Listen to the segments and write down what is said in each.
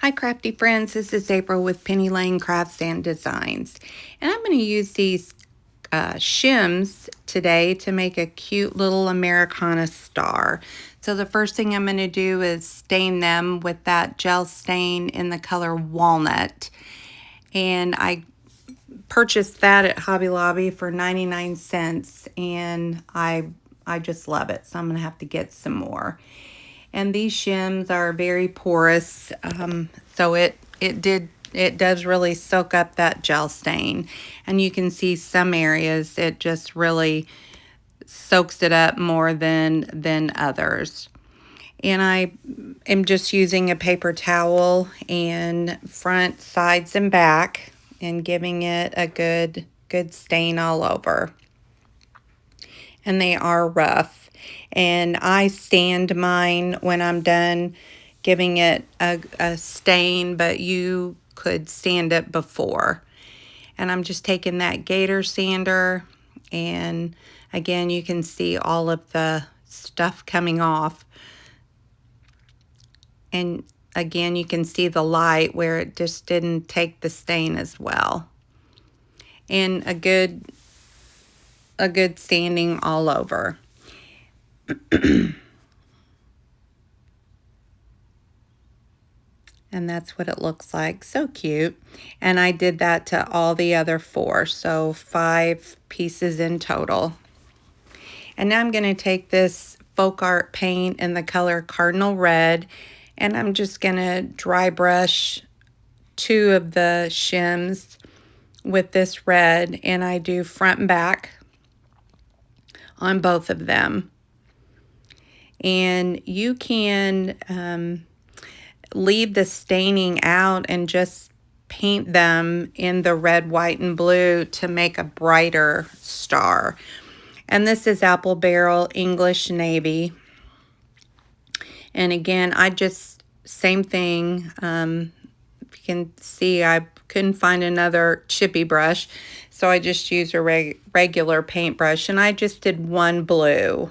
Hi crafty friends, this is April with Penny Lane Crafts and Designs, and I'm going to use these shims today to make a cute little Americana star. So the first thing I'm going to do is stain them with that gel stain in the color Walnut, and I purchased that at Hobby Lobby for 99 cents, and I just love it, so I'm going to have to get some more. And these shims are very porous, so it does really soak up that gel stain. And you can see some areas it just really soaks it up more than others. And I am just using a paper towel and front, sides, and back, and giving it a good stain all over. And they are rough. And I sand mine when I'm done giving it a stain, but you could sand it before. And I'm just taking that gator sander, and again you can see all of the stuff coming off. And again you can see the light where it just didn't take the stain as well. And a good sanding all over. And that's what it looks like. So cute. And I did that to all the other 4, so 5 pieces in total. And now I'm going to take this folk art paint in the color Cardinal Red, and I'm just going to dry brush 2 of the shims with this red, and I do front and back on both of them. And you can leave the staining out and just paint them in the red, white, and blue to make a brighter star. And this is Apple Barrel English Navy. And again, I just, same thing. If you can see, I couldn't find another chippy brush, so I just used a regular paintbrush, and I just did 1 blue.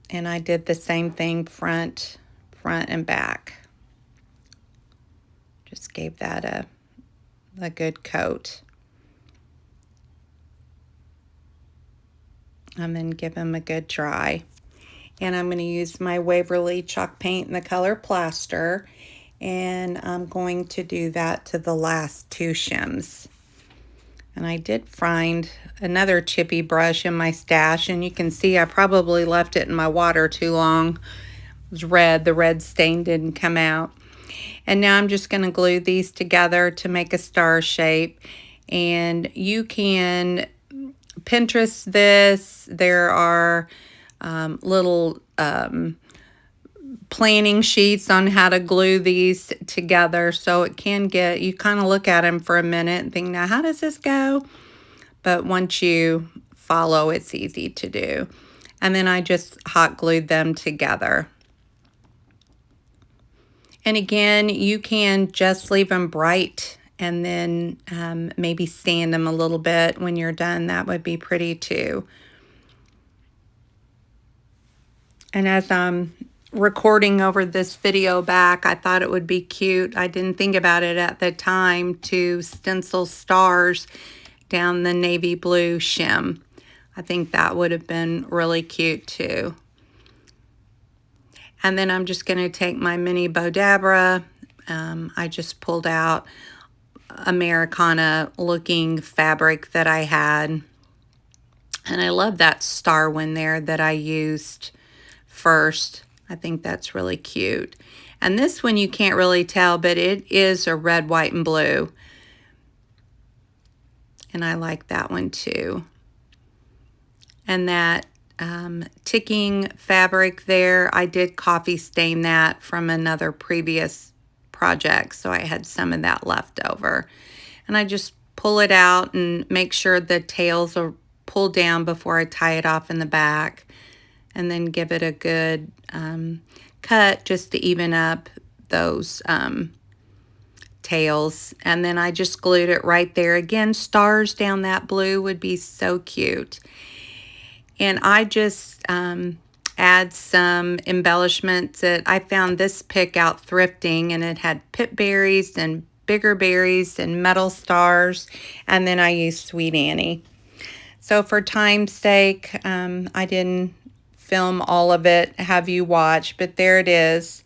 And I did the same thing front and back. Just gave that a good coat. And then give them a good dry. And I'm going to use my Waverly chalk paint in the color Plaster, and I'm going to do that to the last 2 shims. And I did find another chippy brush in my stash, and you can see I probably left it in my water too long. It was red, the red stain didn't come out. And now I'm just going to glue these together to make a star shape. And you can Pinterest this. There are little planning sheets on how to glue these together, so it can get, you kind of look at them for a minute and think, now how does this go? But once you follow, it's easy to do. And then I just hot glued them together. And again, you can just leave them bright and then maybe sand them a little bit when you're done. That would be pretty too. And as I'm recording over this video back, I thought it would be cute. I didn't think about it at the time to stencil stars down the navy blue shim. I think that would have been really cute too. And then I'm just going to take my mini Bodabra. I just pulled out Americana looking fabric that I had. And I love that star one there that I used first. I think that's really cute. And this one you can't really tell, but it is a red, white, and blue. And I like that one too. And that ticking fabric there, I did coffee stain that from another previous project, so I had some of that left over. And I just pull it out and make sure the tails are pulled down before I tie it off in the back, and then give it a good cut just to even up those tails. And then I just glued it right there. Again, stars down that blue would be so cute. And I just add some embellishments. That I found this pick out thrifting, and it had pip berries and bigger berries and metal stars, and then I used Sweet Annie. So for time's sake, I didn't film all of it, have you watch, but there it is.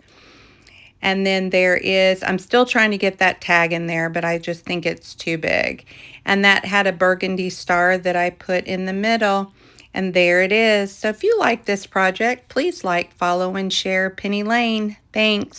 And then there is, I'm still trying to get that tag in there, but I just think it's too big. And that had a burgundy star that I put in the middle. And there it is. So if you like this project, please like, follow, and share Penny Lane. Thanks.